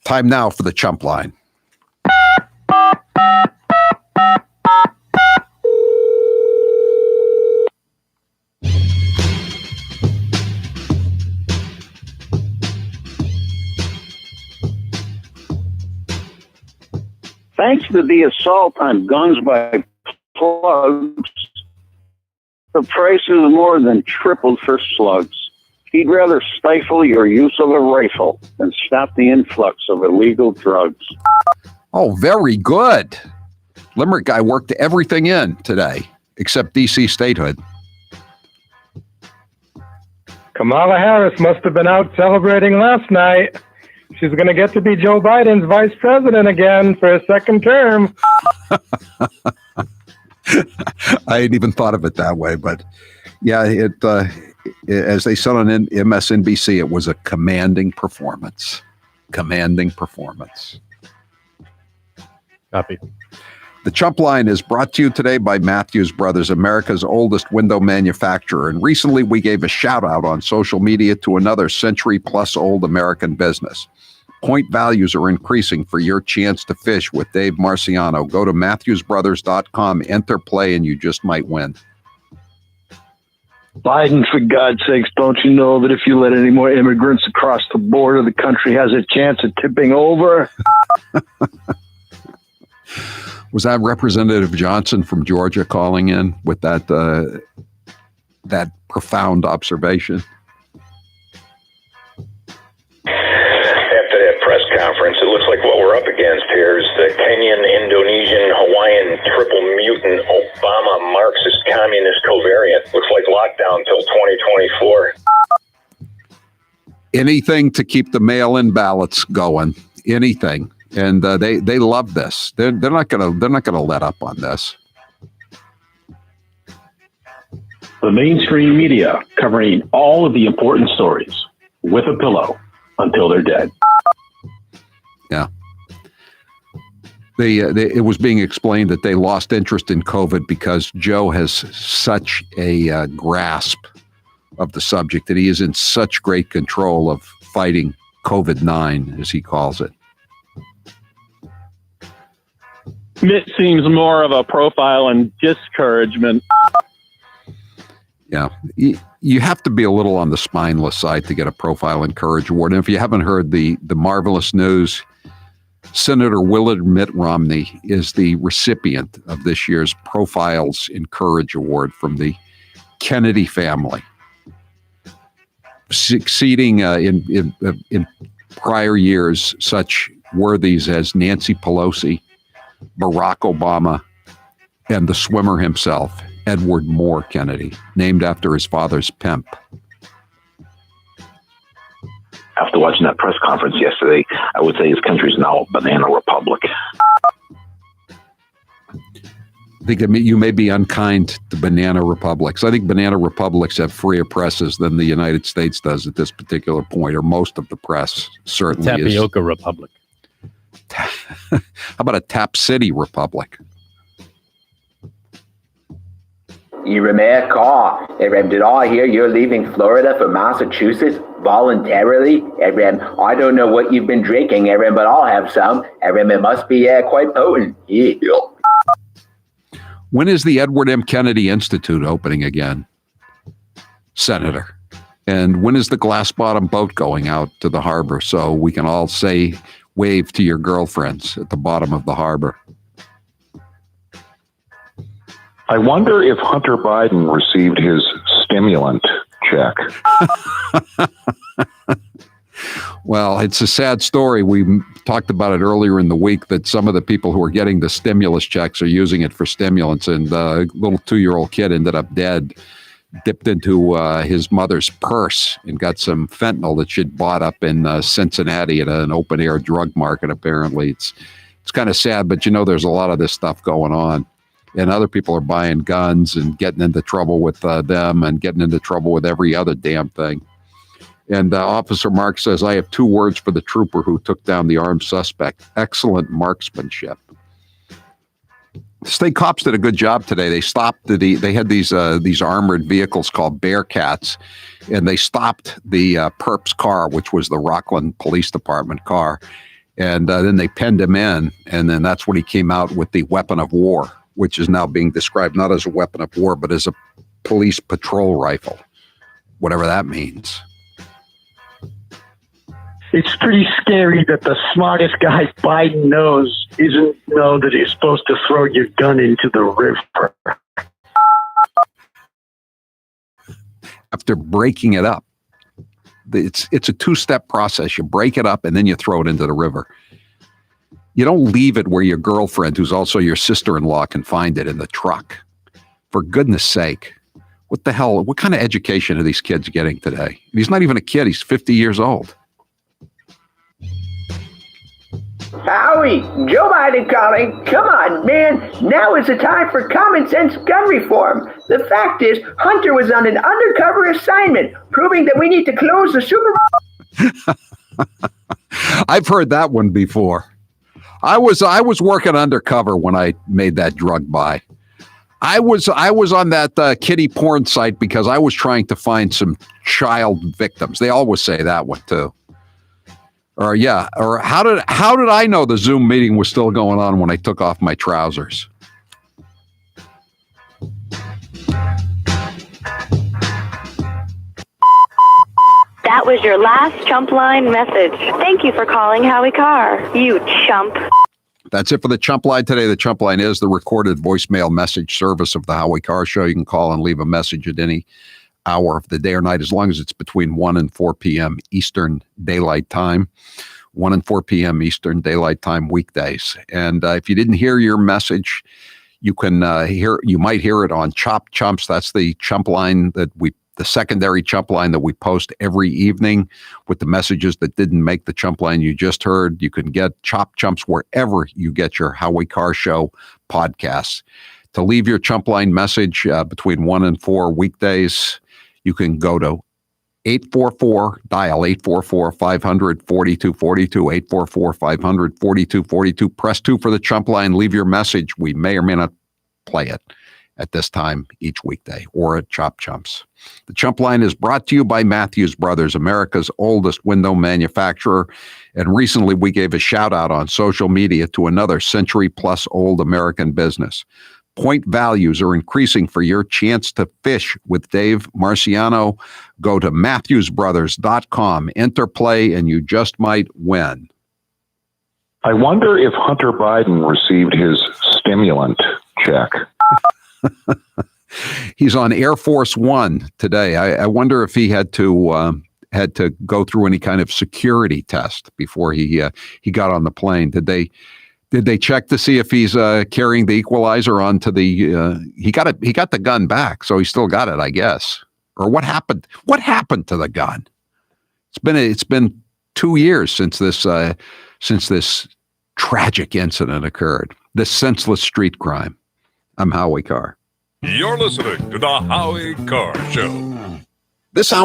Time now for the Chump Line. Thanks to the assault on guns by plugs, the price has more than tripled for slugs. He'd rather stifle your use of a rifle than stop the influx of illegal drugs. Oh, very good. Limerick guy worked everything in today, except D.C. statehood. Kamala Harris must have been out celebrating last night. She's going to get to be Joe Biden's vice president again for a second term. I hadn't even thought of it that way, but yeah, as they said on MSNBC, it was a commanding performance. Commanding performance. Copy. The Chump Line is brought to you today by Matthews Brothers, America's oldest window manufacturer. And recently we gave a shout out on social media to another century-plus-old American business. Point values are increasing for your chance to fish with Dave Marciano. Go to MatthewsBrothers.com, enter play, and you just might win. Biden, for God's sakes, don't you know that if you let any more immigrants across the border, the country has a chance of tipping over? Was that Representative Johnson from Georgia calling in with that profound observation? After that press conference, it looks like what we're up against here is the Kenyan, Indonesian, Hawaiian, triple mutant, Obama, Marxist, communist covariant. Looks like lockdown till 2024. Anything to keep the mail-in ballots going. Anything. And they love this. They're not gonna let up on this. The mainstream media covering all of the important stories with a pillow until they're dead. Yeah. It was being explained that they lost interest in COVID because Joe has such a grasp of the subject, that he is in such great control of fighting COVID-9, as he calls it. It seems more of a profile and discouragement. Yeah, you have to be a little on the spineless side to get a Profile and Courage Award. And if you haven't heard the marvelous news, Senator Willard Mitt Romney is the recipient of this year's Profiles in Courage Award from the Kennedy family, succeeding in prior years such worthies as Nancy Pelosi, Barack Obama, and the swimmer himself, Edward Moore Kennedy, named after his father's pimp. After watching that press conference yesterday, I would say his country's now a banana republic. I think you may be unkind to banana republics. I think banana republics have freer presses than the United States does at this particular point, or most of the press certainly is. Tapioca republic. How about a Tap City republic? Mayor Carr, did I hear you're leaving Florida for Massachusetts voluntarily? I don't know what you've been drinking, but I'll have some. It must be quite potent. When is the Edward M. Kennedy Institute opening again, Senator? And when is the glass bottom boat going out to the harbor so we can all say, wave to your girlfriends at the bottom of the harbor? I wonder if Hunter Biden received his stimulant check. Well, it's a sad story. We talked about it earlier in the week that some of the people who are getting the stimulus checks are using it for stimulants, and a little 2-year-old kid ended up dead, dipped into his mother's purse and got some fentanyl that she'd bought up in Cincinnati at an open-air drug market, apparently. It's kind of sad, but there's a lot of this stuff going on. And other people are buying guns and getting into trouble with them and getting into trouble with every other damn thing. And Officer Mark says, I have 2 words for the trooper who took down the armed suspect. Excellent marksmanship. State cops did a good job today. They stopped they had these armored vehicles called Bearcats, and they stopped the perp's car, which was the Rockland Police Department car. And then they penned him in, and then that's when he came out with the weapon of war, which is now being described not as a weapon of war, but as a police patrol rifle, whatever that means. It's pretty scary that the smartest guy Biden knows isn't know that you're supposed to throw your gun into the river. After breaking it up, it's a two-step process. You break it up and then you throw it into the river. You don't leave it where your girlfriend, who's also your sister-in-law, can find it in the truck. For goodness sake, what the hell? What kind of education are these kids getting today? He's not even a kid. He's 50 years old. Howie, Joe Biden calling. Come on, man. Now is the time for common sense gun reform. The fact is, Hunter was on an undercover assignment, proving that we need to close the Super Bowl. I've heard that one before. I was working undercover when I made that drug buy. I was on that kiddie porn site because I was trying to find some child victims. They always say that one too. Or how did I know the Zoom meeting was still going on when I took off my trousers? That was your last Chump Line message. Thank you for calling Howie Carr, you chump. That's it for the Chump Line today. The Chump Line is the recorded voicemail message service of the Howie Carr Show. You can call and leave a message at any hour of the day or night, as long as it's between 1 and 4 p.m. Eastern Daylight Time. 1 and 4 p.m. Eastern Daylight Time weekdays. And if you didn't hear your message, you might hear it on Chop Chumps. That's the Chump Line the secondary Chump Line that we post every evening with the messages that didn't make the Chump Line you just heard. You can get Chop Chumps wherever you get your Howie Carr Show podcasts. To leave your Chump Line message between 1 and 4 weekdays, you can go to 844, dial 844-500-4242, 844-500-4242. Press 2 for the Chump Line. Leave your message. We may or may not play it at this time each weekday or at Chop Chumps. The Chump Line is brought to you by Matthews Brothers, America's oldest window manufacturer. And recently we gave a shout out on social media to another century-plus old American business. Point values are increasing for your chance to fish with Dave Marciano. Go to MatthewsBrothers.com, enter play, and you just might win. I wonder if Hunter Biden received his stimulant check. He's on Air Force One today. I wonder if he had to go through any kind of security test before he got on the plane. Did they check to see if he's carrying the equalizer onto the? He got the gun back, so he still got it, I guess. Or what happened? What happened to the gun? It's been 2 years since this tragic incident occurred. This senseless street crime. I'm Howie Carr. You're listening to the Howie Carr Show. This hour